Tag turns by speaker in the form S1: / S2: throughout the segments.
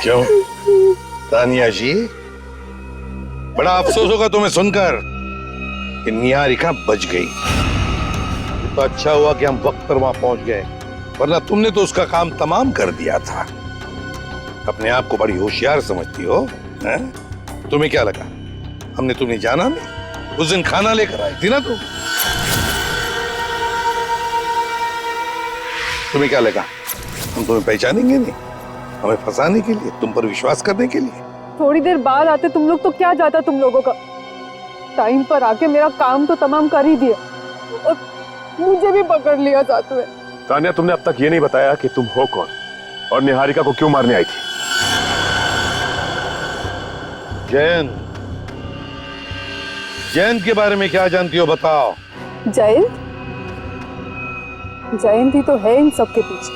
S1: क्यों तानिया जी, बड़ा अफसोस होगा तुम्हें सुनकर कि निहारिका बच गई। तो अच्छा हुआ कि हम वक्त पर वहां पहुंच गए, वरना तुमने तो उसका काम तमाम कर दिया था। अपने आप को बड़ी होशियार समझती हो, हैं? तुम्हें क्या लगा हमने तुम्हें जाना नहीं? उस दिन खाना लेकर आई थी ना तुम। तुम्हें क्या लगा हम तुम्हें पहचानेंगे नहीं? हमें फंसाने के लिए, तुम पर विश्वास करने के लिए।
S2: थोड़ी देर बाद आते तुम लोग तो क्या जाता तुम लोगों का। टाइम पर आके मेरा काम तो तमाम कर ही दिया और मुझे भी पकड़ लिया साथ में।
S3: तानिया, तुमने अब तक ये नहीं बताया कि तुम हो कौन और निहारिका को क्यों मारने आई थी।
S1: जयंत, जयंत के बारे में क्या जानती हो बताओ।
S2: जयंत? जयंत ही तो है इन सब के पीछे।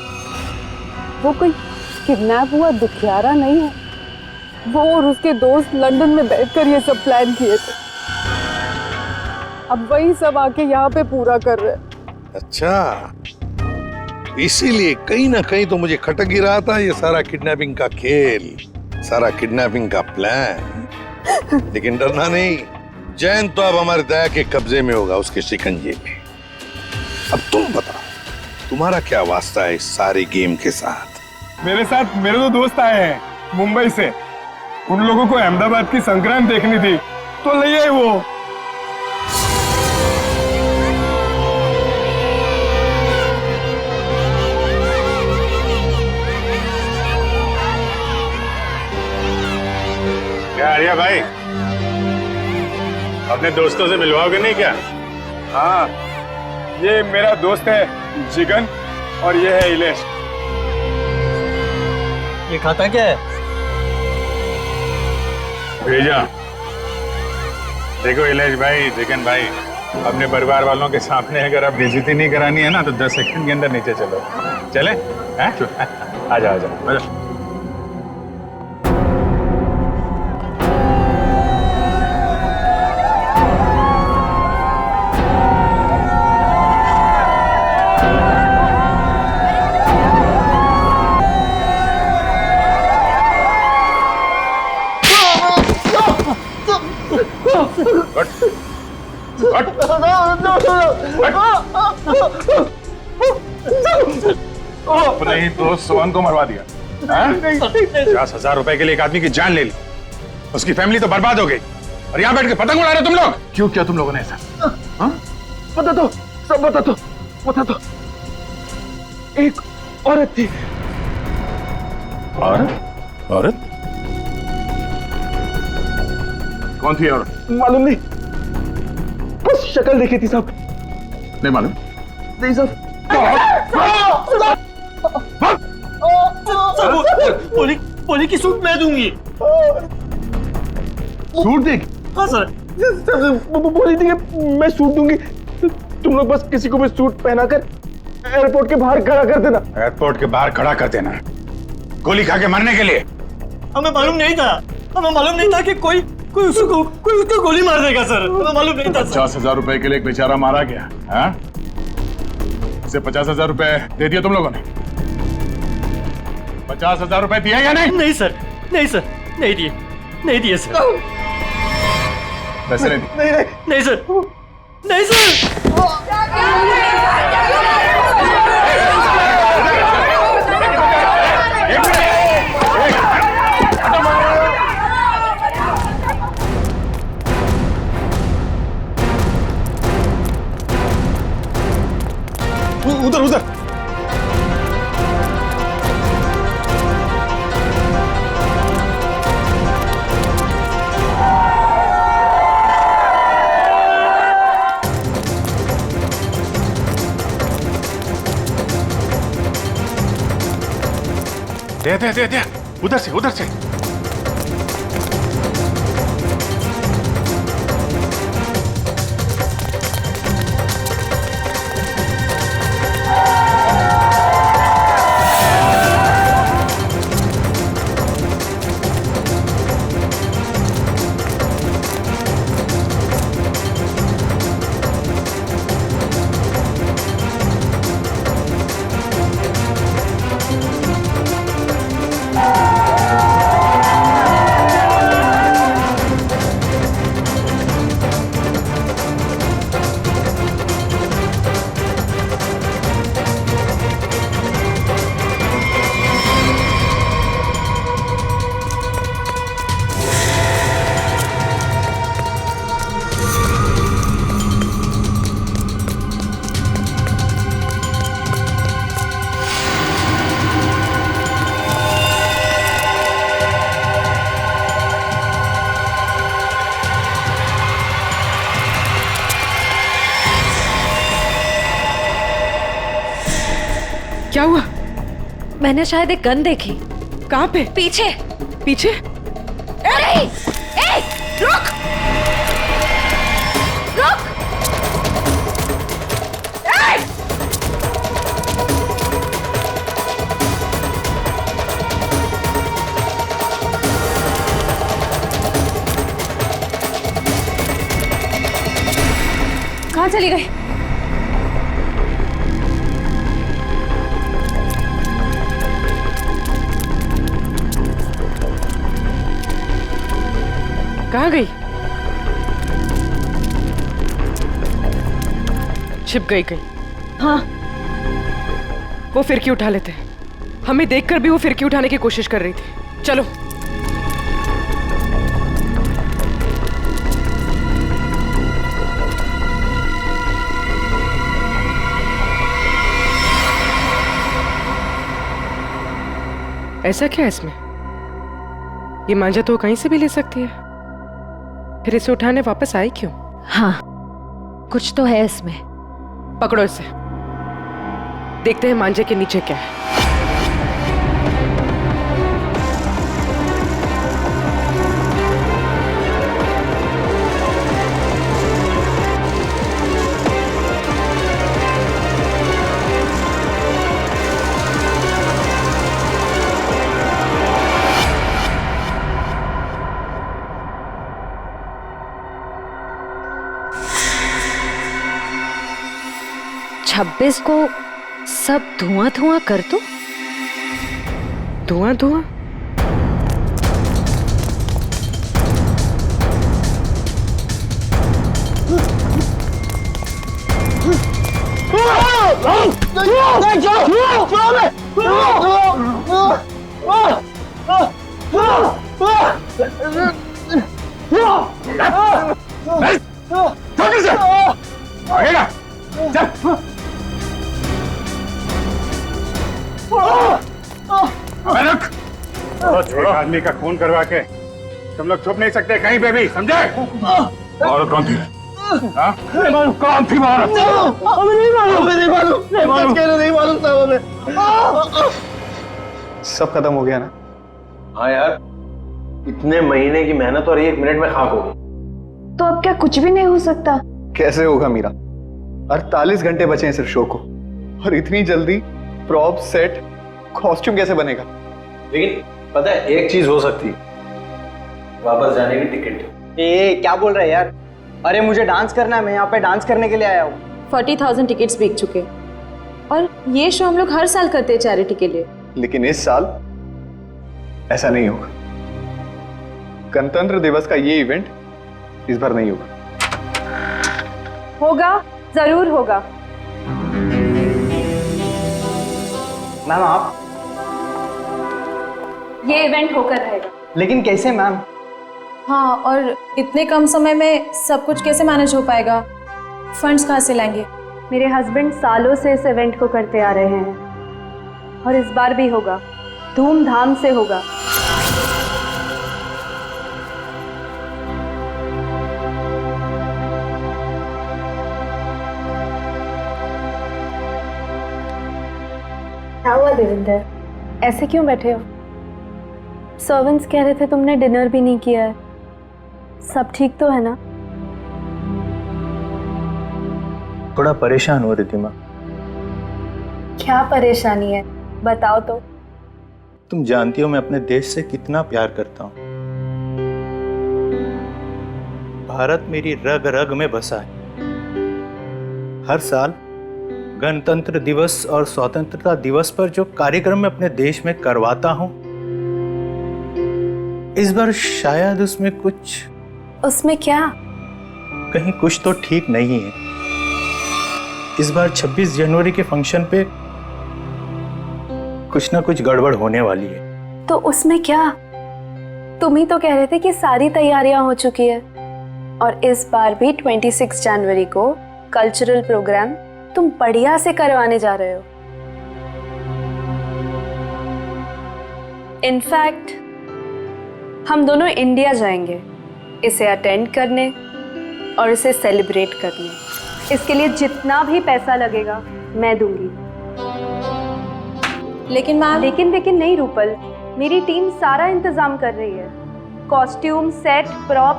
S2: वो कोई किडनैप हुआ दुखियारा नहीं है। वो और उसके दोस्त लंदन में बैठकर ये सब प्लान किए थे। अब वही सब आके यहाँ पे पूरा कर रहे हैं।
S1: अच्छा, इसीलिए कहीं ना कहीं तो मुझे खटक ही रहा था ये सारा किडनैपिंग का खेल, सारा किडनैपिंग का प्लान। लेकिन डरना नहीं, जयंत तो अब हमारे दया के कब्जे में होगा, उसके शिकंजे में। अब तुम बताओ, तुम्हारा क्या वास्ता है इस सारे गेम के साथ?
S4: मेरे साथ मेरे दो दोस्त आए हैं मुंबई से। उन लोगों को अहमदाबाद की संक्रांत देखनी थी तो ले आए वो।
S5: क्या आर्या भाई, अपने दोस्तों से मिलवाओगे नहीं क्या?
S4: हाँ, ये मेरा दोस्त है जिगन और ये है इलेश।
S6: ये खाता क्या है?
S5: भेजा। देखो इलेश भाई, जिगन भाई, अपने परिवार वालों के सामने अगर आप बेइज्जती नहीं करानी है ना तो 10 सेकंड के अंदर नीचे चलो। चले? आ जाओ, आ जाओ। अपने ही दोस्त सोहन को मरवा दिया। 50,000 रुपए के लिए एक आदमी की जान ले ली, उसकी फैमिली तो बर्बाद हो गई, और यहाँ बैठ के पतंग उड़ा रहे तुम लोग। क्यों किया तुम लोगों ने ऐसा?
S4: बता दो, सब बता दो। एक औरत थी।
S3: औरत? कौन थी औरत?
S4: मालूम नहीं, बस शक्ल देखी थी सब।
S3: नहीं मालूम?
S4: नहीं सब।
S6: पोली की सूट मैं दूंगी।
S3: सूट देगी?
S6: हाँ सर।
S4: बोली थी कि मैं सूट दूंगी, तुम लोग बस किसी को भी सूट पहनाकर एयरपोर्ट के बाहर खड़ा कर देना।
S5: एयरपोर्ट के बाहर खड़ा कर देना, गोली खा के मरने के लिए?
S6: हमें मालूम नहीं था कि कोई उसको गोली मार देगा सर। हमें मालूम नहीं था।
S3: 50,000 रुपए के लिए एक बेचारा मारा गया। हाँ? उसे 50,000 रुपए दे दिया तुम लोगों ने? 50,000 रुपए दिए या नहीं?
S6: नहीं सर, नहीं दिए सर।
S3: पैसे नहीं दिए?
S6: नहीं सर।
S4: उधर
S5: दे उधर से।
S7: क्या हुआ?
S8: मैंने शायद एक गन देखी।
S7: कहाँ पे?
S8: पीछे।
S7: पीछे?
S8: ए, रुक! रुक!
S2: कहाँ चली गई?
S7: कहाँ गई? छिप गई कहीं?
S2: हाँ।
S7: वो फिरकी उठा लेते हैं। हमें देखकर भी वो फिरकी उठाने की कोशिश कर रही थी। चलो। ऐसा क्या है इसमें? ये मांझा तो कहीं से भी ले सकती है, फिर इसे उठाने वापस आई क्यों?
S8: हाँ, कुछ तो है इसमें।
S7: पकड़ो इसे, देखते हैं मांझे के नीचे क्या है।
S8: छब्बीस को सब धुआं धुआं कर दो।
S7: धुआं धुआं?
S5: एक आदमी का खून करवा के तुम लोग छुप नहीं सकते कहीं पे भी, समझे? और कौन थी? हाँ? कौन थी औरत?
S4: नहीं मालूम साहब हमें। सब खत्म हो गया ना?
S9: हाँ यार, इतने महीने की मेहनत और 1 मिनट में खाक हो गई।
S2: तो अब क्या कुछ भी नहीं हो सकता?
S4: कैसे होगा मीरा? 48 घंटे बचे हैं सिर्फ शो को, और इतनी जल्दी प्रॉप सेट कॉस्ट्यूम कैसे बनेगा?
S9: लेकिन पता है एक चीज हो सकती है, वापस जाने की टिकट।
S6: ए क्या बोल रहे हैं यार? अरे मुझे डांस करना है, मैं यहाँ पे डांस करने के लिए आया हूँ।
S2: 40,000 टिकट्स बिक चुके, और ये शो हम लोग हर साल करते हैं चैरिटी के लिए।
S4: लेकिन इस साल ऐसा नहीं होगा। गणतंत्र दिवस का ये इवेंट इस बार नहीं होगा।
S2: होगा, जरूर होगा।
S6: मैम आप?
S2: ये इवेंट होकर रहेगा।
S6: लेकिन कैसे मैम?
S10: हाँ, और इतने कम समय में सब कुछ कैसे मैनेज हो पाएगा? फंड्स कहाँ से लाएंगे?
S2: मेरे हस्बैंड सालों से इस इवेंट को करते आ रहे हैं, और इस बार भी होगा, धूमधाम से होगा। क्या हुआ देविंदर, ऐसे क्यों बैठे हो? सर्वेंट्स कह रहे थे तुमने डिनर भी नहीं किया है। सब ठीक तो है ना?
S9: थोड़ा परेशान हो रही थी माँ।
S2: क्या परेशानी है, बताओ तो।
S9: तुम जानती हो मैं अपने देश से कितना प्यार करता हूँ। भारत मेरी रग रग में बसा है। हर साल गणतंत्र दिवस और स्वतंत्रता दिवस पर जो कार्यक्रम मैं अपने देश में करवाता हूँ, इस बार शायद उसमें
S2: क्या?
S9: कहीं कुछ तो ठीक नहीं है। इस बार 26 जनवरी के फंक्शन पे कुछ ना कुछ गड़बड़ होने वाली है।
S2: तो उसमें क्या? तुम ही तो कह रहे थे कि सारी तैयारियां हो चुकी है, और इस बार भी 26 जनवरी को कल्चरल प्रोग्राम तुम बढ़िया से करवाने जा रहे हो। इनफैक्ट हम दोनों इंडिया जाएंगे इसे अटेंड करने और इसे सेलिब्रेट करने। इसके लिए जितना भी पैसा लगेगा मैं दूंगी।
S10: लेकिन मैम,
S2: लेकिन नहीं रूपल, मेरी टीम सारा इंतजाम कर रही है। कॉस्ट्यूम, सेट, प्रॉप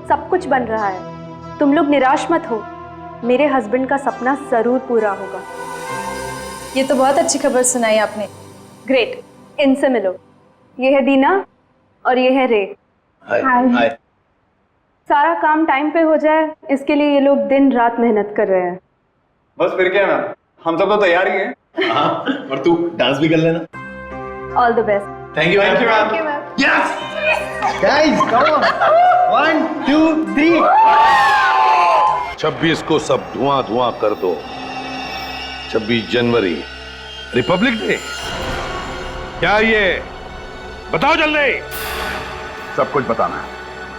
S2: सब कुछ बन रहा है। तुम लोग निराश मत हो, मेरे हस्बैंड का सपना जरूर पूरा होगा।
S10: ये तो बहुत अच्छी खबर सुनाई आपने।
S2: ग्रेट, इनसे मिलो। ये है दीना और ये है रे।
S6: हाय।
S2: सारा काम टाइम पे हो जाए इसके लिए ये लोग दिन रात मेहनत कर रहे हैं।
S4: बस फिर क्या ना, हम सब तो तैयार ही हैं।
S6: हाँ, और तू डांस भी कर लेना।
S2: All the best.
S6: Thank you ma'am. Yes guys, come on, 1 2 3।
S1: 26 को सब धुआं धुआं कर दो। 26 जनवरी रिपब्लिक डे। क्या ये बताओ जल्दी।
S3: सब कुछ बताना है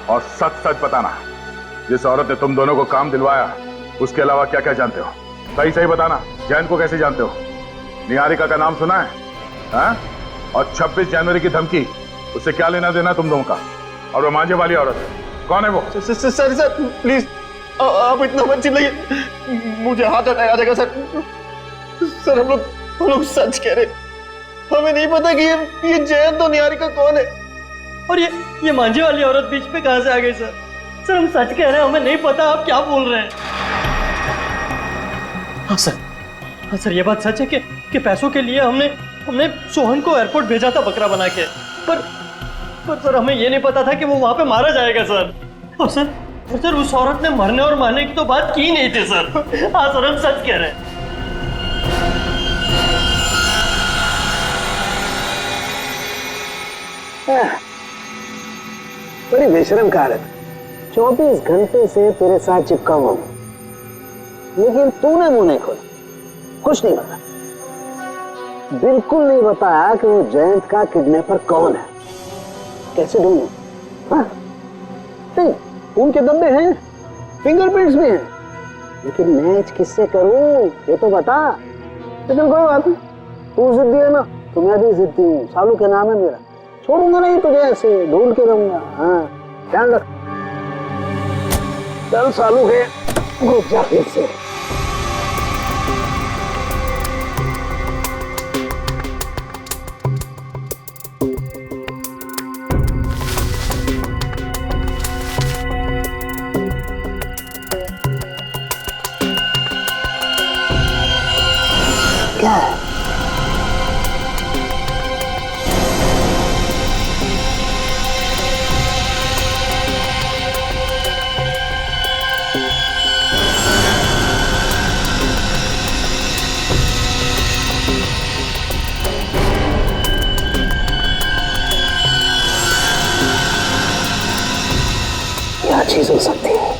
S3: और सच सच बताना है। जिस औरत ने तुम दोनों को काम दिलवाया उसके अलावा क्या क्या जानते हो? सही सही बताना। जैन को कैसे जानते हो? निहारिका का नाम सुना है? हाँ? और 26 जनवरी की धमकी, उससे क्या लेना देना तुम दोनों का? और वो मांझे वाली औरत कौन है वो?
S4: सर प्लीज, आप इतना मत चिल्लाइए, मुझे हाथ अटैक आ जाएगा सर। सर हम लोग सच कह रहे, हमें नहीं पता कि ये जयंत और निहारिका कौन है।
S6: और ये मांझे वाली औरत बीच पे कहां से आ गई सर? सर हम सच कह रहे हैं, हमें नहीं पता आप क्या बोल रहे हैं। हाँ सर ये बात सच है कि पैसों के लिए हमने सोहन को एयरपोर्ट भेजा था बकरा बना के, पर सर हमें ये नहीं पता था कि वो वहां पे मारा जाएगा सर। और सर उस औरत ने मरने और मारने की तो बात की नहीं थी सर। हाँ सर, हम सच कह रहे हैं।
S11: बड़ी बेशरम कहावत। 24 घंटे से तेरे साथ चिपका हुआ हूं, लेकिन तूने मुंह नहीं खोला, कुछ नहीं बताया, बिल्कुल नहीं बताया कि वो जयंत का किडनैपर कौन है। कैसे ढूंढूं? हाँ? नहीं, खून के धब्बे हैं, फिंगरप्रिंट्स भी हैं, लेकिन मैच किससे करूं ये तो बता। लेकिन कोई बात नहीं, तू जिद्दी है ना तो मैं भी जिद्दी हूँ। सालू के नाम है मेरा, छोड़ूंगा नहीं तुझे, ऐसे ढूंढ के रहूंगा। हाँ, ध्यान रख। चल सालू के ग्रुप जा फिर से। क्या है? क्या चीज हो सकती है?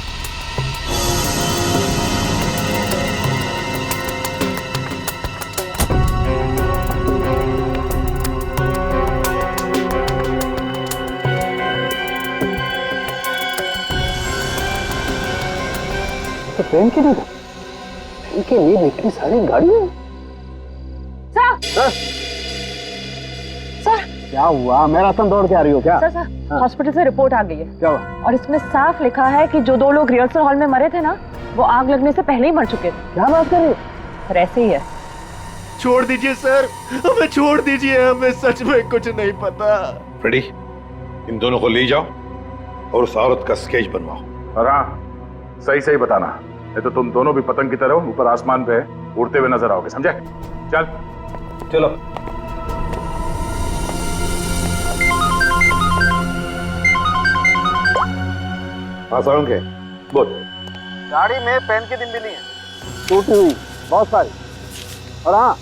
S11: तो ट्रेन की नहीं, ट्रेन के लिए इतनी सारी गाड़ियां।
S8: सर
S11: क्या हुआ? मैराथन दौड़ के आ रही हो क्या?
S8: सर हॉस्पिटल से रिपोर्ट आ गई है।
S11: क्या हुआ?
S8: और इसमें साफ लिखा है कि जो 2 लोग रिहर्सल हॉल में मरे थे ना, वो आग लगने से पहले ही मर चुके थे।
S11: क्या बात कर रही हो?
S8: सर ऐसे ही है।
S4: छोड़ दीजिए सर, हमें छोड़ दीजिए, हमें सच में कुछ नहीं पता।
S1: फ्रेडी, इन दोनों को ले जाओ और उस औरत का स्केच बनवाओ।
S3: और हाँ, सही सही बताना, नहीं तो तुम दोनों भी पतंग की तरह ऊपर आसमान पे उड़ते हुए नजर आओगे, समझे? चल
S4: चलो।
S1: हाँ सारुण के बोल।
S11: गाड़ी में पेन की दिन भी नहीं है, टूटी हुई बहुत सारी। और हाँ,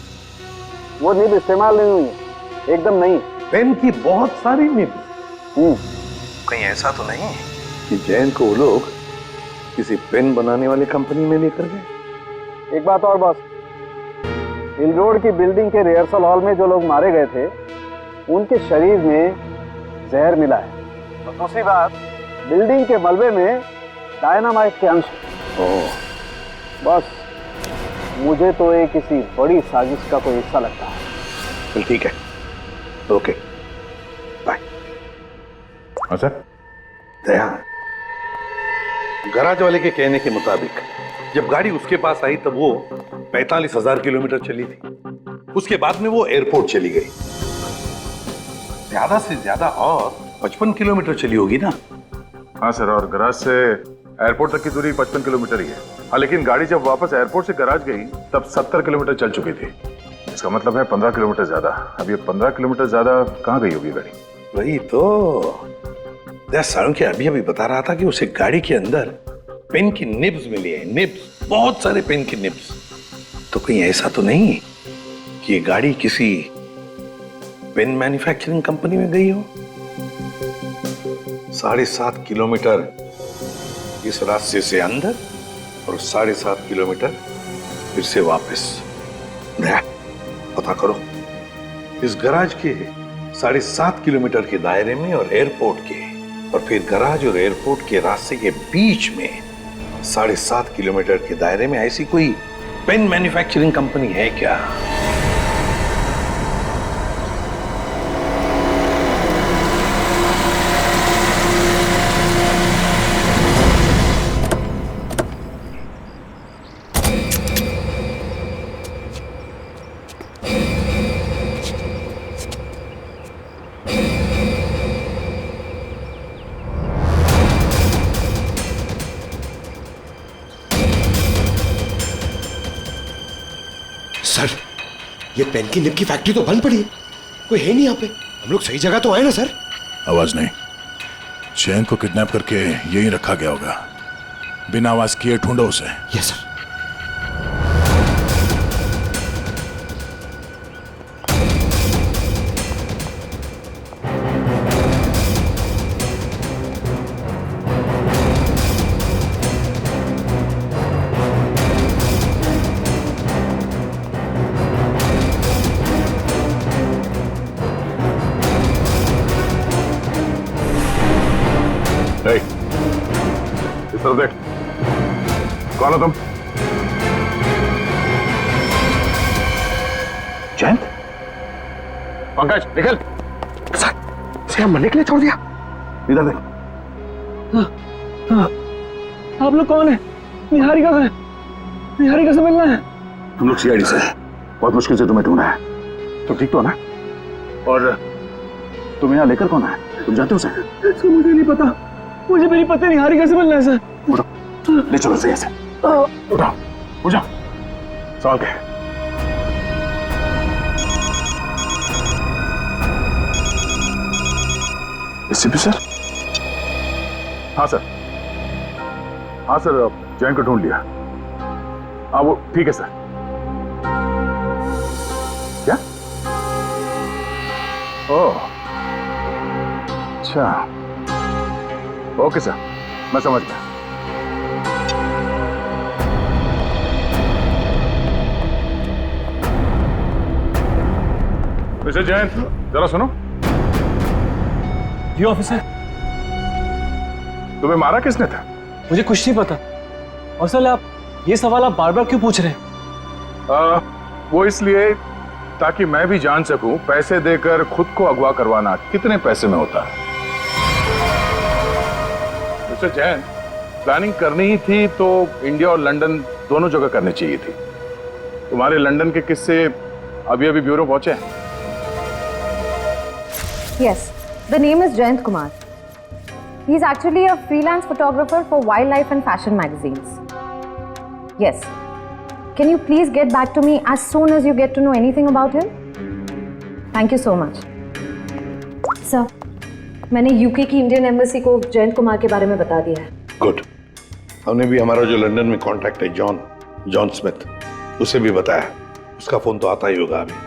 S11: वो निब इस्तेमाल नहीं हुई है, एकदम नहीं।
S1: पेन की बहुत सारी निब। कहीं ऐसा तो नहीं कि जैन को वो लोग किसी पेन बनाने वाली कंपनी में लेकर गए?
S11: एक बात और बॉस, हिल रोड की बिल्डिंग के रिहर्सल हॉल में जो लोग मारे गए थे, उनके शरीर में जहर मिला है। और दूसरी बात, बिल्डिंग के मलबे में डायनामाइट के अंश। बस मुझे तो ये किसी बड़ी साजिश का कोई हिस्सा लगता है।
S1: चल ठीक है, ओके बाय।
S3: हाँ सर।
S1: दया, गराज वाले के कहने के मुताबिक जब गाड़ी उसके पास आई तब वो 45,000 किलोमीटर चली थी। उसके बाद में वो एयरपोर्ट चली गई। ज्यादा से ज्यादा और 55 किलोमीटर चली होगी ना?
S3: हाँ सर, और गराज से एयरपोर्ट तक की दूरी 55 किलोमीटर ही है। हाँ, लेकिन गाड़ी जब वापस एयरपोर्ट से गराज गई तब 70 किलोमीटर चल चुकी थी। इसका मतलब है 15 किलोमीटर ज्यादा। अब ये 15 किलोमीटर ज्यादा कहाँ गई होगी गाड़ी?
S1: वही तो सारुण के अभी अभी बता रहा था कि उसे गाड़ी के अंदर पेन की निब्स मिली है। निब्स, बहुत सारे पेन की निब्स। तो कहीं ऐसा तो नहीं कि ये गाड़ी किसी पेन मैन्युफैक्चरिंग कंपनी में गई हो? 7.5 किलोमीटर इस रास्ते से अंदर और 7.5 किलोमीटर फिर से वापस। पता करो इस गराज के 7.5 किलोमीटर के दायरे में और एयरपोर्ट के, और फिर गराज और एयरपोर्ट के रास्ते के बीच में 7.5 किलोमीटर के दायरे में ऐसी कोई पेन मैन्युफैक्चरिंग कंपनी है क्या?
S4: सर, ये पेन की निब की फैक्ट्री तो बंद पड़ी है, कोई है नहीं यहाँ पे। हम लोग सही जगह तो आए ना सर?
S5: आवाज नहीं। चैन को किडनैप करके यहीं रखा गया होगा। बिना आवाज किए ढूंढो उसे।
S4: Yes sir.
S3: इस तरफ देख। कौन हो तुम?
S1: जयंत?
S3: पंकज निकल।
S4: इसे हम मरने के लिए छोड़ दिया?
S3: इधर देख।
S4: आप लोग कौन है? निहारिका से, निहारिका से मिलना है।
S3: हम लोग सीआईडी से, बहुत मुश्किल से तुम्हें ढूंढा है। तुम ठीक तो हो ना? और तुम यहाँ लेकर कौन है? तुम जानते हो सर?
S4: मुझे नहीं पता, मुझे मेरी पत्नी निहारिका से मिलना है सर।
S3: उठो, ले चलो सही से। उठो, उठ जाओ। सवाल क्या है? SP sir? हाँ सर, हाँ सर, जैन को ढूंढ लिया। हाँ वो ठीक है सर। क्या? ओह, अच्छा, ओके सर, मैं समझ गया। मिस्टर जैन, जरा सुनो।
S6: जी ऑफिसर।
S3: तुम्हें मारा किसने था?
S6: मुझे कुछ नहीं पता। और सर आप ये सवाल आप बार बार क्यों पूछ रहे हैं?
S3: वो इसलिए ताकि मैं भी जान सकूं पैसे देकर खुद को अगवा करवाना कितने पैसे में होता है। मिस्टर जैन, प्लानिंग करनी ही थी तो इंडिया और लंदन दोनों जगह करनी चाहिए थी। तुम्हारे लंदन के किस्से अभी अभी ब्यूरो पहुंचे हैं।
S8: Yes, the name is Jayant Kumar. He is actually a freelance photographer for wildlife and fashion magazines. Yes. Can you please get back to me as soon as you get to know anything about him? Thank you so much. Sir, मैंने UK की Indian embassy को जयंत कुमार के बारे में बता दिया है।
S1: Good. हमने भी हमारा जो लंदन में कांटेक्ट है जॉन स्मिथ, उसे भी बताया। उसका फोन तो आता ही होगा अभी।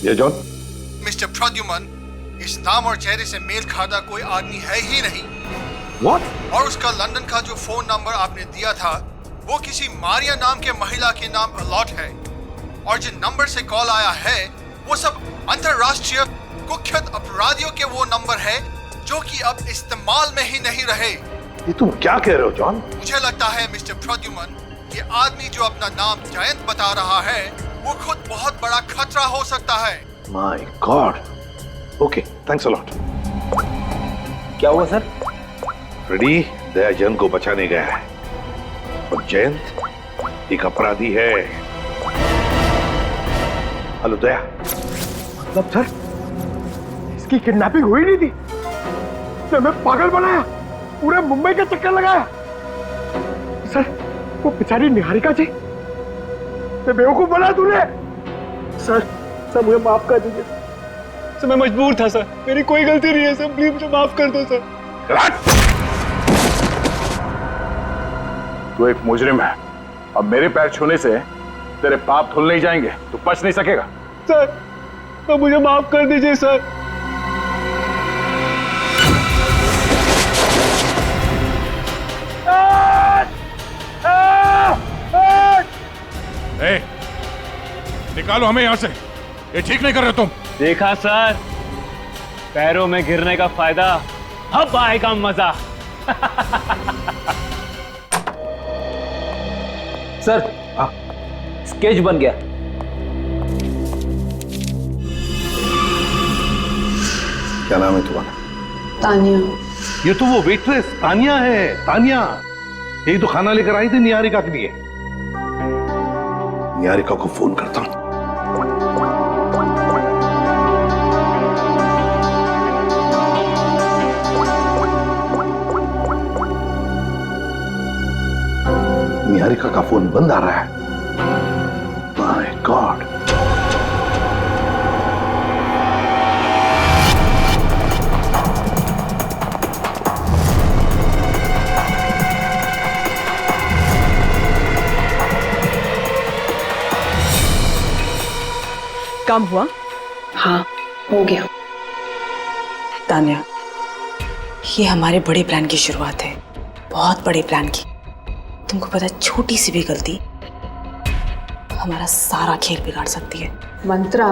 S1: ये जॉन?
S12: मिस्टर प्रद्युमन, इस नाम और चेहरे से मेल खाता कोई आदमी है ही नहीं।
S1: What?
S12: और उसका लंदन का जो फोन नंबर आपने दिया था वो किसी मारिया नाम के महिला के नाम अलॉट है, और जिन नंबर से कॉल आया है वो सब अंतरराष्ट्रीय कुख्यात अपराधियों के वो नंबर है जो कि अब इस्तेमाल में ही नहीं रहे।
S1: ये तुम क्या कह रहे हो जॉन?
S12: मुझे लगता है मिस्टर प्रद्युमन, ये आदमी जो अपना नाम जयंत बता रहा है वो खुद बहुत बड़ा खतरा हो सकता है।
S1: My God. Okay, thanks a lot.
S6: क्या हुआ सर?
S1: फ्रेडी दया जयंत को बचाने गया है, और जयंत एक अपराधी है। हेलो दया।
S4: मतलब सर, इसकी किडनैपिंग हुई नहीं थी? तो मैं पागल बनाया, पूरे मुंबई का चक्कर लगाया। सर, वो बेचारी निहारिका जी, मैं बेवकूफ बना तूने। सर मुझे माफ कर दीजिए सर, मैं मजबूर था सर, मेरी कोई गलती नहीं है सर, प्लीज मुझे माफ कर दो सर।
S3: तू एक मुजरिम है, अब मेरे पैर छूने से तेरे पाप धुल नहीं जाएंगे, तू बच नहीं सकेगा।
S4: सर तो मुझे माफ कर दीजिए सर।
S5: ए, निकालो हमें यहाँ से, ये ठीक नहीं कर रहे तुम।
S13: देखा सर, पैरों में गिरने का फायदा, अब आएगा मजा।
S11: सर, स्केच बन गया।
S1: क्या नाम है तुम्हारा?
S2: तानिया।
S1: ये तो वो वेट्रेस तानिया है, तानिया। यही तो खाना लेकर आई थी निहारिका के लिए। निहारिका को फोन करता हूं। निहारिका का फोन बंद आ रहा है। My God.
S7: काम हुआ?
S14: हाँ, हो गया। तान्या, ये हमारे बड़े प्लान की शुरुआत है, बहुत बड़े प्लान की। तुमको पता है, छोटी सी भी गलती हमारा सारा खेल बिगाड़ सकती है।
S2: मंत्रा,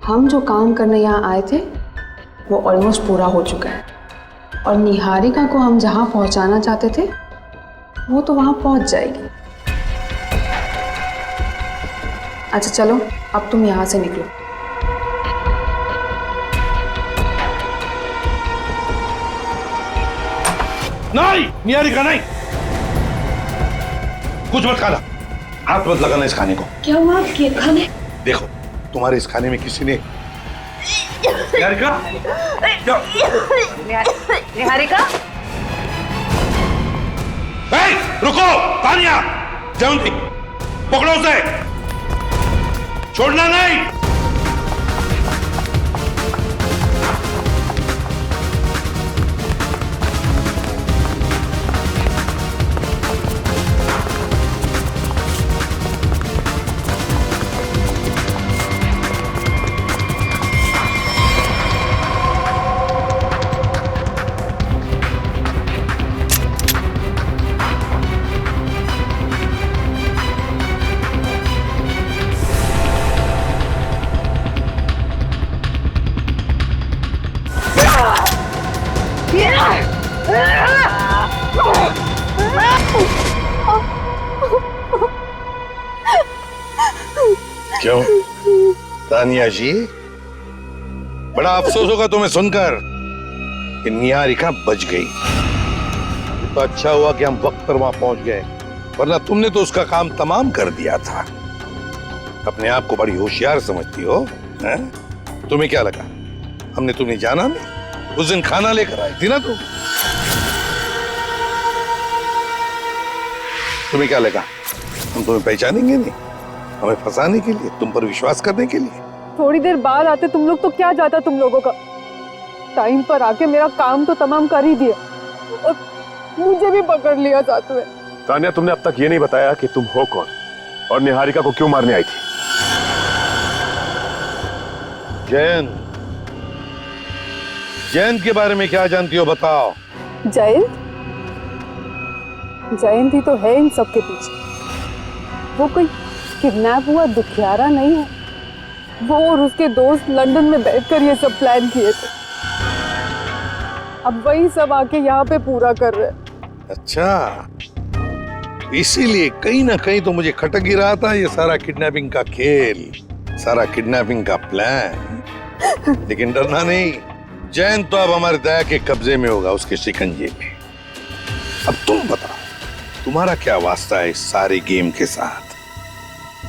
S2: हम जो काम करने यहाँ आए थे वो ऑलमोस्ट पूरा हो चुका है, और निहारिका को हम जहाँ पहुँचाना चाहते थे वो तो वहाँ पहुँच जाएगी। अच्छा चलो, अब तुम यहाँ से निकलो।
S1: नहीं, निहारिका नहीं, कुछ मत खाना, हाथ मत लगाना इस खाने को।
S14: क्या हुआ आपके खाने?
S1: देखो, तुम्हारे इस खाने में किसी ने निहारिका, क्या?
S14: निहारिका,
S1: रुको, तानिया, जयंती, पकड़ो उसे, छोड़ना नहीं। क्यों तानिया जी, बड़ा अफसोस होगा तुम्हें सुनकर कि निहारिका बच गई। तो अच्छा हुआ कि हम वक्त पर वहां पहुंच गए, वरना तुमने तो उसका काम तमाम कर दिया था। अपने आप को बड़ी होशियार समझती हो, हैं? तुम्हें क्या लगा हमने तुम्हें जाना नहीं? उस दिन खाना लेकर आई थी ना तुम। तुम्हें क्या लगा हम तुम्हें पहचानेंगे नहीं? हमें फंसाने के लिए, तुम पर विश्वास करने के लिए।
S7: थोड़ी देर बाद आते तुम लोग तो क्या जाता तुम लोगों का। टाइम पर आके मेरा काम तो तमाम कर ही दिया और मुझे भी पकड़ लिया साथ में।
S3: तानिया, तुमने अब तक ये नहीं बताया कि तुम हो कौन और निहारिका को क्यों मारने आई थी?
S1: जयंत, जयंत के बारे में क्या जानती हो बताओ।
S7: जयंत? जयंत ही तो है इन सब के पीछे। वो कोई किडनैप हुआ दुखियारा नहीं है। वो और उसके दोस्त लंदन में बैठकर ये सब प्लान किए थे। अब वही सब आके यहाँ पे पूरा कर रहे हैं।
S1: अच्छा, इसीलिए कहीं ना कहीं तो मुझे खटक ही रहा था ये सारा किडनैपिंग का खेल, सारा किडनैपिंग का प्लान। लेकिन डरना नहीं, जयंत तो अब हमारे दया के कब्जे में होगा, उसके शिकंजे में। अब तुम बताओ, तुम तुम्हारा क्या वास्ता है इस सारी गेम के साथ?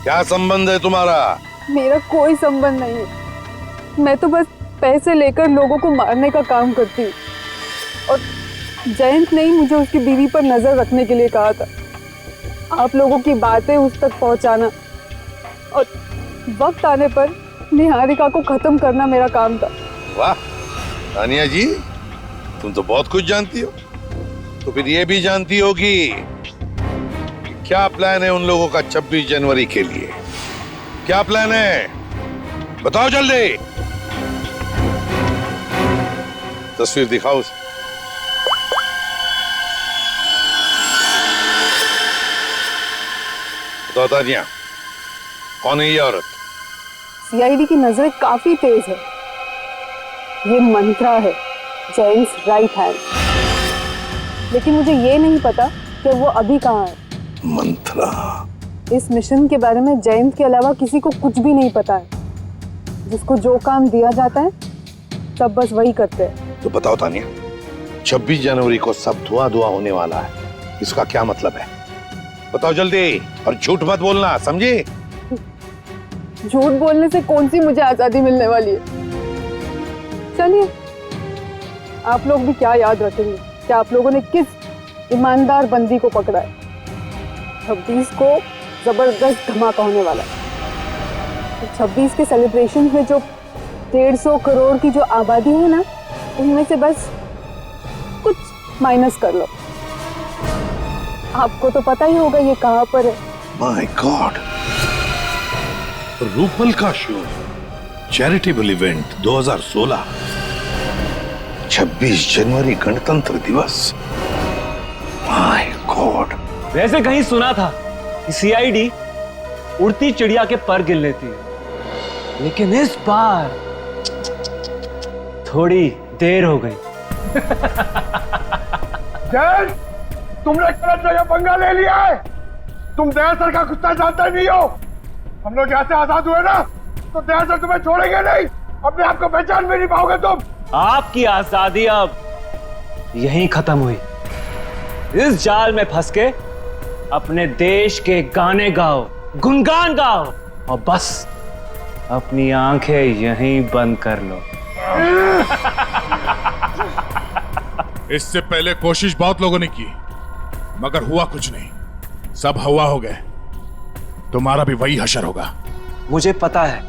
S1: क्या संबंध है तुम्हारा?
S7: मेरा कोई संबंध नहीं है। मैं तो बस पैसे लेकर लोगों को मारने का काम करती हूँ। और जयंत ने ही मुझे उसकी बीवी पर नजर रखने के लिए कहा था। आप लोगों की बातें उस तक पहुंचाना और वक्त आने पर निहारिका को खत्म करना मेरा काम था।
S1: वाह तानिया जी, तुम तो बहुत कुछ जानती हो। तो फिर ये भी जानती होगी कि क्या प्लान है उन लोगों का 26 जनवरी के लिए? क्या प्लान है बताओ जल्दी। तस्वीर दिखाओ उसे। बताओ तानिया, कौन है ये औरत?
S7: सीआईडी की नजरें काफी तेज है। ये मंत्रा है, जेम्स राइट हैंड। लेकिन मुझे ये नहीं पता कि वो अभी कहाँ है।
S1: मंत्रा?
S7: इस मिशन के बारे में जयंत के अलावा किसी को कुछ भी नहीं पता है। जिसको जो काम दिया जाता है सब बस वही करते हैं।
S1: तो बताओ तानिया, 26 जनवरी को सब धुआं धुआं होने वाला है, इसका क्या मतलब है? बताओ जल्दी, और झूठ मत बोलना, समझी?
S7: झूठ बोलने से कौन सी मुझे आजादी मिलने वाली है? चलिए, आप लोग भी क्या याद रखेंगे कि आप लोगों ने किस ईमानदार बंदी को पकड़ा है। 26 को जबरदस्त धमाका होने वाला है। 26 के सेलिब्रेशन में जो 150 करोड़ की जो आबादी है ना, उनमें से बस कुछ माइनस कर लो। आपको तो पता ही होगा ये कहाँ पर है।
S1: माय गॉड, रूपल का शो, चैरिटेबल इवेंट 2016, 26 जनवरी गणतंत्र दिवस। My God.
S13: वैसे कहीं सुना था कि सीआईडी उड़ती चिड़िया के पर गिन लेती है, लेकिन इस बार थोड़ी देर हो गई।
S3: जय, तुमने गलत जगह पंगा ले लिया है। तुम दयासर का कुत्ता जानते नहीं हो। हम लोग यहाँ से आजाद हुए ना, तो दयासर तुम्हें छोड़ेंगे नहीं। अपने आप को पहचान भी नहीं पाओगे तुम।
S13: आपकी आजादी अब यहीं खत्म हुई। इस जाल में फंस के अपने देश के गाने गाओ, गुनगान गाओ, और बस अपनी आंखें यहीं बंद कर लो।
S3: इससे पहले कोशिश बहुत लोगों ने की, मगर हुआ कुछ नहीं। सब हवा हो गए। तुम्हारा भी वही हशर होगा।
S13: मुझे पता है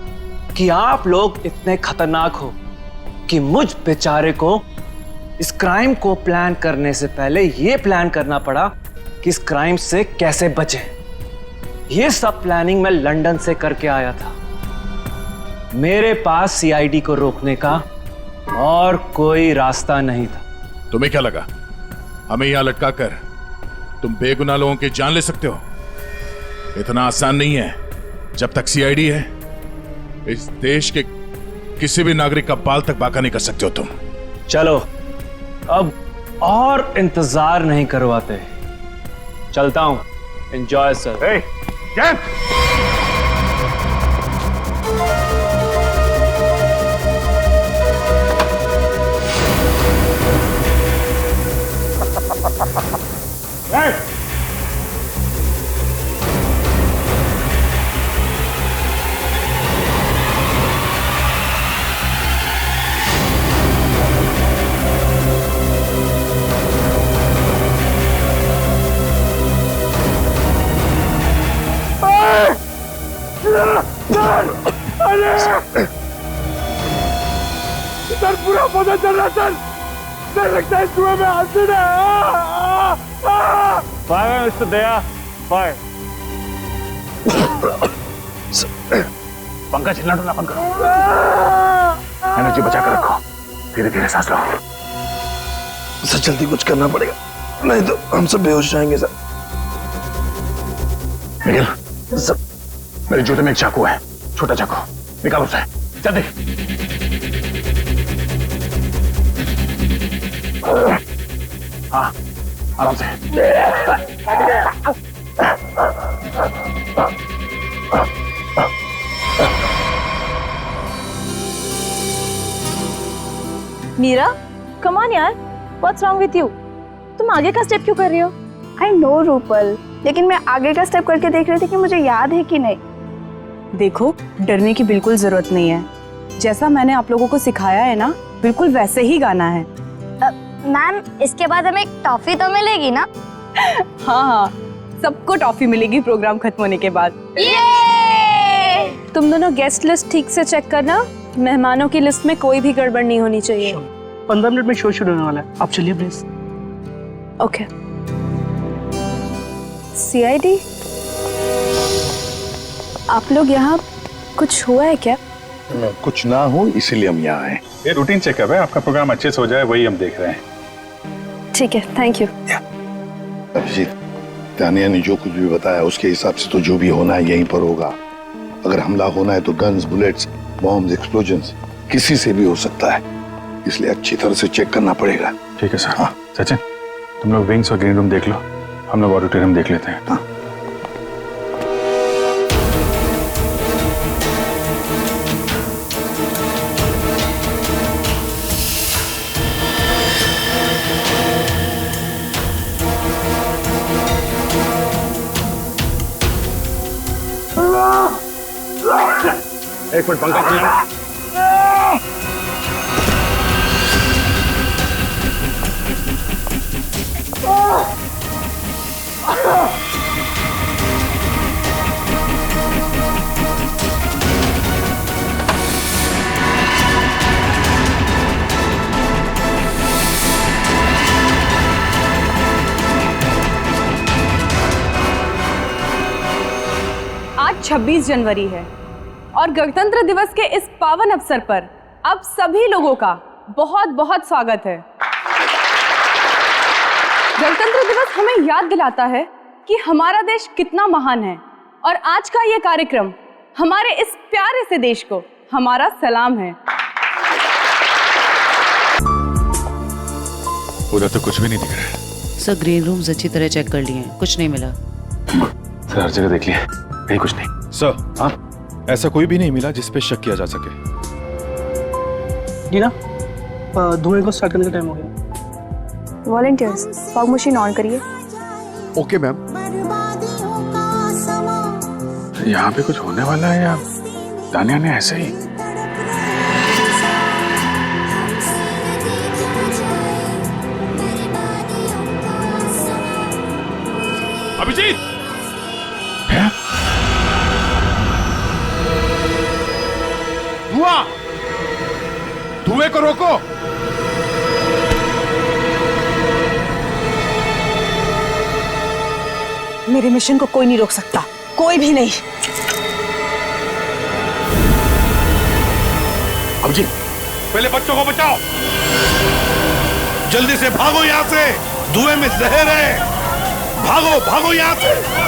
S13: कि आप लोग इतने खतरनाक हो कि मुझ बेचारे को इस क्राइम को प्लान करने से पहले यह प्लान करना पड़ा कि इस क्राइम से कैसे बचें। यह सब प्लानिंग मैं लंदन से करके आया था। मेरे पास सीआईडी को रोकने का और कोई रास्ता नहीं था।
S3: तुम्हें क्या लगा हमें यहां लटका कर तुम बेगुनाह लोगों की जान ले सकते हो? इतना आसान नहीं है। जब तक सीआईडी है, इस देश के किसी भी नागरिक का बाल तक बाका नहीं कर सकते हो तुम।
S13: चलो, अब और इंतजार नहीं करवाते, चलता हूं। Enjoy sir.
S3: सर, पूरा पता चल रहा सर। सर, लगता है कुएं में एसिड है।
S13: फायर मिस्टर दया, फायर।
S3: पंखा चलना तो ना बंद करो। एनर्जी बचा कर रखो। धीरे धीरे सांस लो।
S4: सर, जल्दी कुछ करना पड़ेगा, नहीं तो हम सब बेहोश जाएंगे सर।
S3: निखिल, सर, मेरे जूते में एक चाकू है, छोटा चाकू, निकालो उसे जल्दी। हाँ, आराम से।
S10: मीरा, कम ऑन यार, व्हाट्स रॉन्ग विथ यू? तुम आगे का स्टेप क्यों कर रही हो?
S2: आई नो रूपल, लेकिन मैं आगे का स्टेप करके देख रही थी कि मुझे याद है कि नहीं।
S14: देखो, डरने की बिल्कुल जरूरत नहीं है। जैसा मैंने आप लोगों को सिखाया है ना, बिल्कुल वैसे ही गाना है।
S15: मैम, इसके बाद हमें टॉफी तो मिलेगी ना?
S14: हाँ हाँ, सबको टॉफी मिलेगी प्रोग्राम खत्म होने के बाद।
S2: तुम दोनों गेस्ट लिस्ट ठीक से चेक करना, मेहमानों की लिस्ट में कोई भी गड़बड़ नहीं होनी चाहिए।
S6: 15 मिनट में शो शुरू होने वाला है, आप चलिए प्लीज।
S2: ओके। सीआईडी, आप लोग यहाँ, कुछ हुआ है क्या?
S1: कुछ ना हो इसीलिए हम यहाँ आए।
S5: ये रूटीन चेकअप है, आपका प्रोग्राम अच्छे से हो जाए वही हम देख रहे हैं।
S2: ठीक है, थैंक यू।
S1: अभिजीत, तानिया ने जो कुछ भी बताया उसके हिसाब से तो जो भी होना है यहीं पर होगा। अगर हमला होना है तो गन्स, बुलेट्स, बॉम्ब्स, एक्सप्लोजन्स किसी से भी हो सकता है, इसलिए अच्छी तरह से चेक करना पड़ेगा।
S5: ठीक है सर। हाँ सचिन, तुम लोग विंग्स और ग्रीन रूम देख लो, हम लोग ऑडिटोरियम देख लेते हैं। हाँ। एक मिनट पंकज जी।
S14: आज 26 जनवरी है और गणतंत्र दिवस के इस पावन अवसर पर आप सभी लोगों का बहुत बहुत स्वागत है। गणतंत्र दिवस हमें याद दिलाता है कि हमारा देश कितना महान है और आज का ये कार्यक्रम हमारे इस प्यारे से देश को हमारा सलाम है।
S5: उधर तो कुछ भी नहीं दिख रहा है।
S16: सर, ग्रीन रूम्स अच्छी तरह चेक कर लिए हैं, कुछ नहीं मिला।
S5: सर हर जगह देख लिया, कहीं कुछ नहीं।
S17: सर, हाँ, ऐसा कोई भी नहीं मिला जिस पे शक किया जा सके।
S6: जी ना, धुएं को स्टार्ट करने का टाइम हो गया।
S2: वॉलंटियर्स, फॉग मशीन ऑन करिए।
S17: Okay ma'am.
S5: यहाँ पे कुछ होने वाला है या तानिया ने ऐसे ही?
S17: अभिजीत, धुआं, धुएं को रोको।
S14: मेरे मिशन को कोई नहीं रोक सकता, कोई भी नहीं।
S1: अभिजीत,
S17: पहले बच्चों को बचाओ।
S1: जल्दी से भागो यहाँ से, धुएं में जहर है। भागो भागो यहाँ से।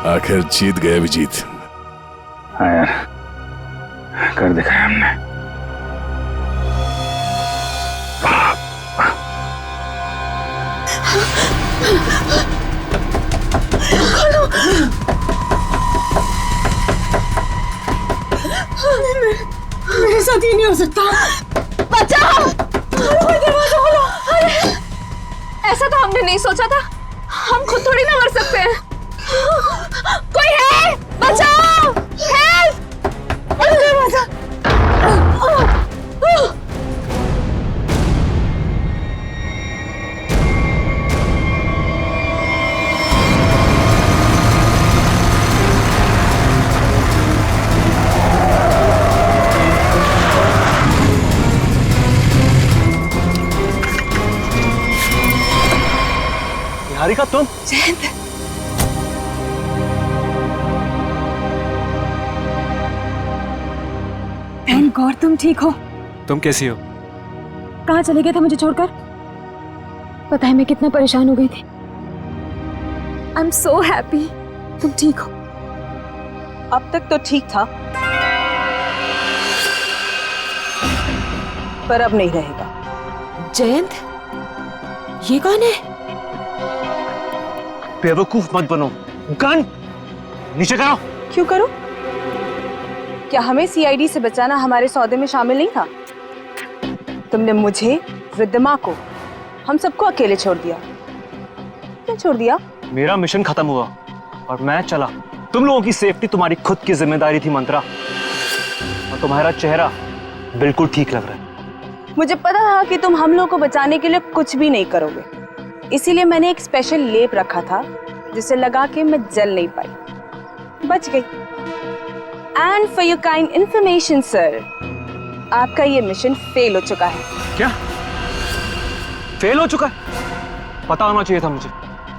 S18: आखिर जीत गए अभिजीत।
S3: हाँ यार, कर दिखाया हमने।
S10: मेरे साथ ये नहीं हो सकता। बचाओ! दरवाजा खोलो! अरे,
S2: ऐसा तो हमने नहीं सोचा था। हम खुद थोड़ी ना मर सकते हैं। कोई है? बचाओ! हेल्प! दरवाजा!
S13: निहारिका तुम?
S10: जयंत, थैंक गॉड तुम ठीक हो।
S13: तुम कैसी हो?
S10: कहाँ चले गए थे मुझे छोड़कर? पता है मैं कितना परेशान हो गई थी। आई एम सो हैप्पी तुम ठीक हो।
S14: अब तक तो ठीक था, पर अब नहीं रहेगा।
S10: जयंत, ये कौन है?
S13: बेवकूफ मत बनो। गन नीचे करो।
S14: क्यों करो? क्या हमें सीआईडी से बचाना हमारे सौदे में शामिल नहीं था? तुमने मुझे, रिद्धिमा को, हम सबको अकेले छोड़ दिया। क्या छोड़ दिया?
S13: मेरा मिशन खत्म हुआ और मैं चला। तुम लोगों की सेफ्टी तुम्हारी खुद की जिम्मेदारी थी मंत्रा, और तुम्हारा चेहरा बिल्कुल ठीक लग रहा है।
S14: मुझे पता था कि तुम हम लोग को बचाने के लिए कुछ भी नहीं करोगे, इसीलिए मैंने एक स्पेशल लेप रखा था जिसे लगा के मैं जल नहीं पाई, बच गई। And for your kind information sir, आपका ये मिशन फेल हो चुका है।
S13: क्या फेल हो चुका है? पता होना चाहिए था मुझे।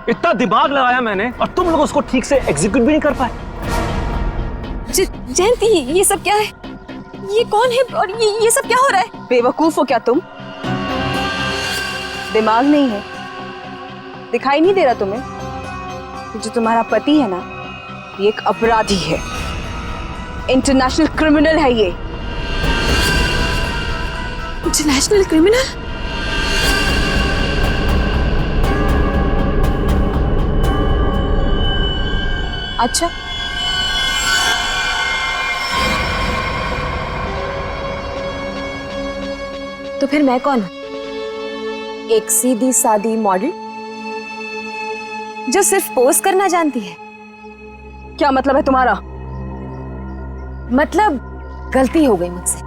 S13: इतना दिमाग लगाया मैंने और तुम लोग उसको ठीक से एग्जीक्यूट भी नहीं कर पाए।
S10: जयंती, ये सब क्या है? ये कौन है और ये सब क्या हो रहा है?
S14: बेवकूफ हो क्या तुम? दिमाग नहीं है? दिखाई नहीं दे रहा तुम्हें? जो तुम्हारा पति है ना, ये एक अपराधी है, इंटरनेशनल क्रिमिनल है ये।
S10: International criminal? अच्छा, तो फिर मैं कौन हूं? एक सीधी सादी मॉडल जो सिर्फ पोज करना जानती है?
S14: क्या मतलब है तुम्हारा?
S10: मतलब गलती हो गई मुझसे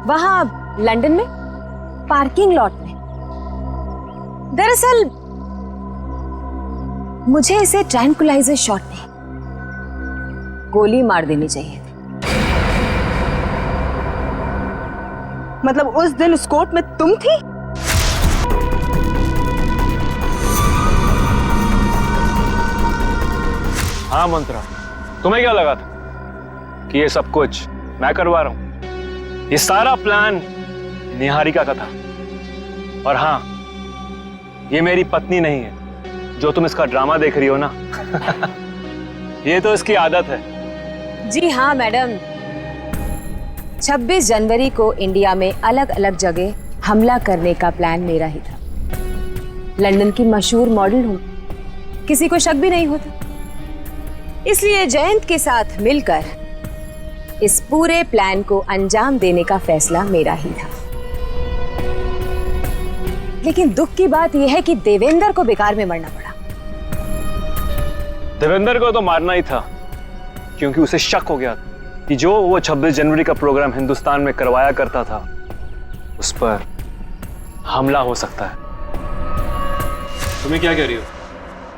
S10: वहां लंदन में पार्किंग लॉट में। दरअसल मुझे इसे ट्रैंकुलाइजर शॉट में गोली मार देनी चाहिए।
S14: मतलब उस दिन उस कोर्ट में तुम थी?
S13: हाँ मंत्रा, तुम्हें क्या लगा था कि ये सब कुछ मैं करवा रहा हूं? ये सारा प्लान निहारिका का था। और हाँ, ये मेरी पत्नी नहीं है जो तुम इसका ड्रामा देख रही हो ना। ये तो इसकी आदत है।
S10: जी हाँ मैडम, 26 जनवरी को इंडिया में अलग अलग जगह हमला करने का प्लान मेरा ही था। लंदन की मशहूर मॉडल हूँ, किसी को शक भी नहीं होता। इसलिए जयंत के साथ मिलकर इस पूरे प्लान को अंजाम देने का फैसला मेरा ही था। लेकिन दुख की बात यह है कि देवेंद्र को बेकार में मरना पड़ा।
S13: देवेंद्र को तो मारना ही था, क्योंकि उसे शक हो गया कि जो वो 26 जनवरी का प्रोग्राम हिंदुस्तान में करवाया करता था, उस पर हमला हो सकता है।
S5: तुम्हें क्या कह रही हो?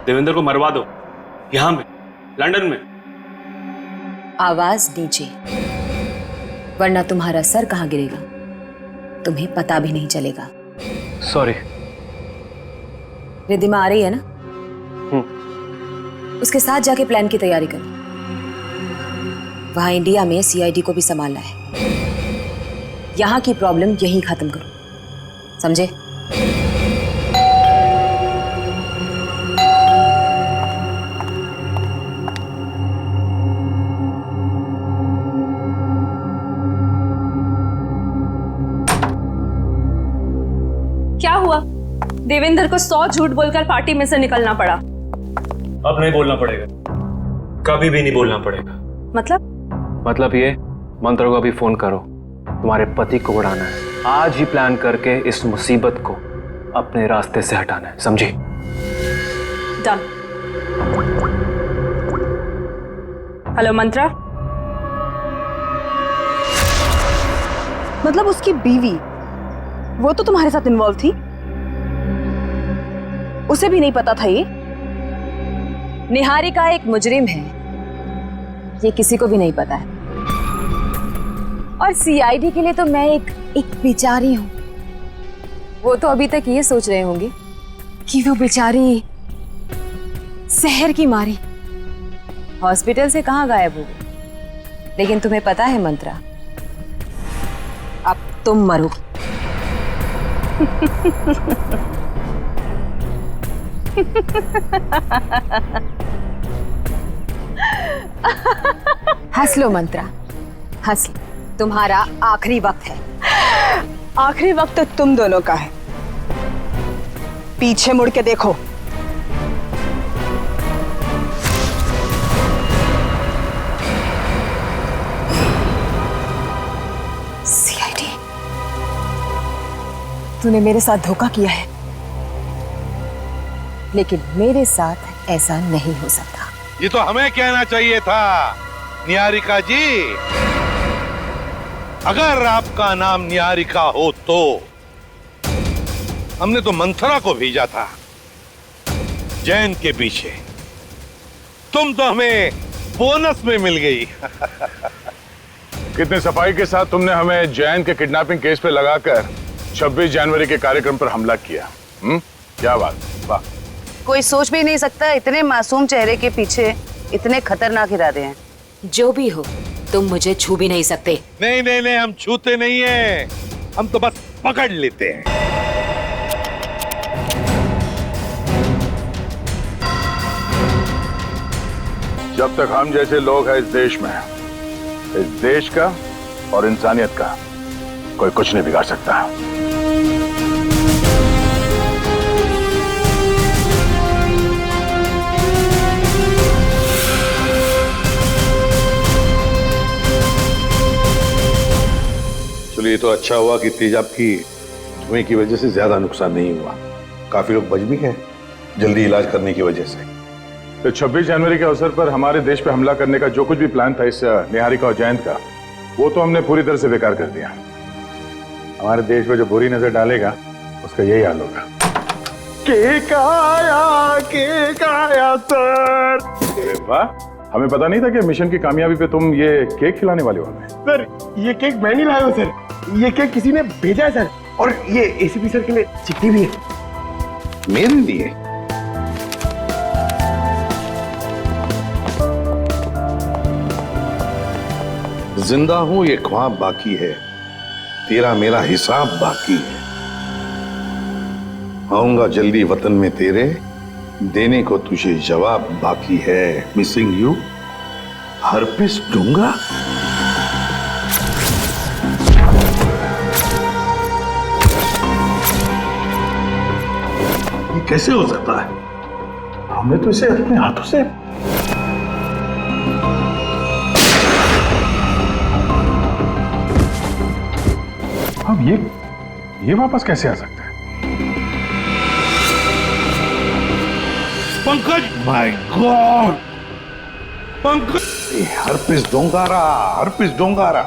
S5: देवेंद्र को मरवा दो, यहां में, लंदन में।
S10: आवाज दीजिए, वरना तुम्हारा सर कहां गिरेगा तुम्हें पता भी नहीं चलेगा।
S13: सॉरी।
S10: रिद्धिमा आ रही है ना? उसके साथ जाके प्लान की तैयारी करो। वहां इंडिया में सीआईडी को भी संभालना है। यहां की प्रॉब्लम यहीं खत्म करो, समझे?
S2: हरविंदर को 100 झूठ बोलकर पार्टी में से निकलना पड़ा।
S13: अब नहीं बोलना पड़ेगा, कभी भी नहीं बोलना पड़ेगा।
S2: मतलब
S13: ये, मंत्र को अभी फोन करो, तुम्हारे पति को उड़ाना है। आज ही प्लान करके इस मुसीबत को अपने रास्ते से हटाना है, समझी?
S2: डन। हेलो मंत्रा।
S14: मतलब उसकी बीवी, वो तो तुम्हारे साथ इन्वॉल्व थी? उसे भी नहीं पता था ये?
S10: निहारिका एक मुजरिम है, ये किसी को भी नहीं पता है। और सीआईडी के लिए तो मैं एक बेचारी हूं। वो तो अभी तक ये सोच रहे होंगे कि वो बेचारी शहर की मारी हॉस्पिटल से कहां गायब हो गई। लेकिन तुम्हें पता है मंत्रा, अब तुम मरो। हंस लो मंत्रा, हंस लो, तुम्हारा आखिरी वक्त है।
S14: आखिरी वक्त तो तुम दोनों का है। पीछे मुड़ के देखो। सीआईडी,
S10: तूने मेरे साथ धोखा किया है, लेकिन मेरे साथ ऐसा नहीं हो सकता।
S1: ये तो हमें कहना चाहिए था निहारिका जी। अगर आपका नाम निहारिका हो तो हमने तो मंथरा को भेजा था जैन के पीछे। तुम तो हमें बोनस में मिल गई।
S3: कितने सफाई के साथ तुमने हमें जैन के किडनैपिंग केस पे लगाकर 26 जनवरी के कार्यक्रम पर हमला किया। क्या बात, वाह।
S14: कोई सोच भी नहीं सकता इतने मासूम चेहरे के पीछे इतने खतरनाक इरादे हैं।
S10: जो भी हो, तुम मुझे छू भी नहीं सकते।
S1: नहीं नहीं नहीं, हम छूते नहीं हैं, हम तो बस पकड़ लेते हैं।
S3: जब तक हम जैसे लोग हैं इस देश में, इस देश का और इंसानियत का कोई कुछ नहीं बिगाड़ सकता।
S1: चलिए, ये तो अच्छा हुआ कि तेजाब की धुएं की वजह से ज्यादा नुकसान नहीं हुआ। काफी लोग बच भी गए जल्दी इलाज करने की वजह से।
S3: तो 26 जनवरी के अवसर पर हमारे देश पे हमला करने का जो कुछ भी प्लान था इस निहारिका और जयंत का, वो तो हमने पूरी तरह से बेकार कर दिया। हमारे देश पे जो बुरी नजर डालेगा उसका यही हाल होगा।
S4: केक आया सर।
S3: अरे वाह, हमें पता नहीं था कि मिशन की कामयाबी पे तुम ये केक खिलाने वाले हो हमें।
S4: सर, ये केक मैं नहीं लाया हूं सर, ये केक किसी ने भेजा है सर। और ये एसीपी सर के लिए चिट्ठी भी है।
S1: मेरे लिए? जिंदा हूं ये ख्वाब बाकी है, तेरा मेरा हिसाब बाकी है। आऊंगा जल्दी वतन में तेरे, देने को तुझे जवाब बाकी है। मिसिंग यू, हरपिस दूंगा। ये कैसे हो सकता है?
S3: हमने तो इसे अपने हाथों से अब ये वापस कैसे आ सकता है?
S1: पंकज, माय गॉड, पंकज, हरपिस डोंगारा, हरपिस डोंगारा।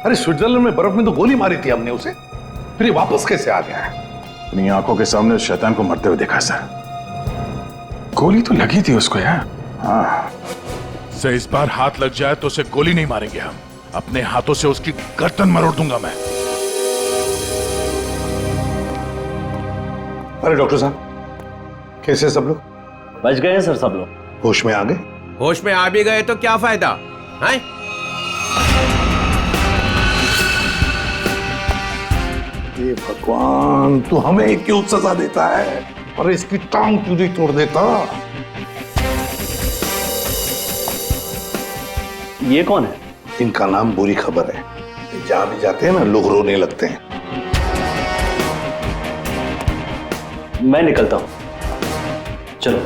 S1: अरे स्विट्जरलैंड में बर्फ में तो गोली मारी थी हमने उसे, फिर ये वापस कैसे आ गया है?
S3: अपनी आंखों के सामने शैतान को मरते हुए देखा सर। गोली तो लगी थी उसको यार। हाँ,
S5: से इस बार हाथ लग जाए तो उसे गोली नहीं मारेंगे हम, अपने हाथों से उसकी गर्दन मरोड़ दूंगा मैं।
S1: अरे डॉक्टर साहब, कैसे सब लोग?
S6: बच गए सर सब लोग।
S1: होश में आ गए?
S18: होश में आ भी गए तो क्या फायदा है?
S1: ये भगवान, तू हमें क्यों सजा देता है? अरे इसकी टांग क्यों नहीं तोड़ देता?
S6: ये कौन है?
S1: इनका नाम बुरी खबर है। जहां भी जाते हैं ना लोग रोने लगते हैं।
S6: मैं निकलता हूं, चलो।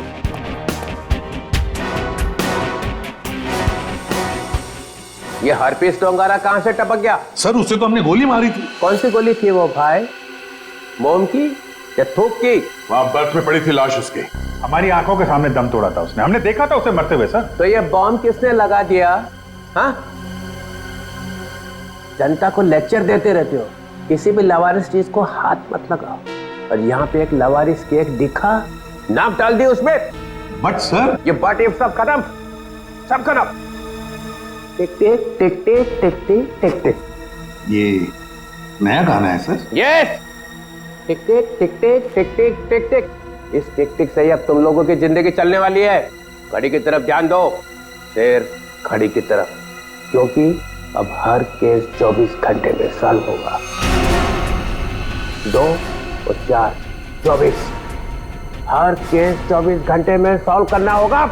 S18: ये हरपीस डोंगारा कहां से टपक गया?
S1: सर उससे तो हमने गोली मारी थी।
S18: कौन सी गोली थी वो भाई? मोम की या थूक की?
S5: वहां बर्फ में पड़ी थी लाश उसकी, हमारी आंखों के सामने दम तोड़ा था उसने, हमने देखा था उसे मरते हुए सर।
S18: तो ये बॉम्ब किसने लगा दिया? हाँ, जनता को लेक्चर देते रहते हो, किसी भी लवारिस चीज को हाथ मत लगाओ। और यहाँ पे एक लवारिस केक दिखा, नाम डाल दी उसमें।
S1: बट सर
S18: ये बट इफ सब खत्म, सब खत्म। टिक टिक टिक टिक टिक टिक टिक टिक।
S1: ये नया गाना है सर?
S18: यस, टिक टिक टिक टिक टिक टिक टिक टिक। इस टिक टिक से ही अब तुम लोगों की जिंदगी चलने वाली है। घड़ी की तरफ ध्यान दो, शेर घड़ी की तरफ, क्योंकि अब हर केस 24 घंटे में सॉल्व होगा। 2 और 4 24, हर केस 24 घंटे में सॉल्व करना होगा।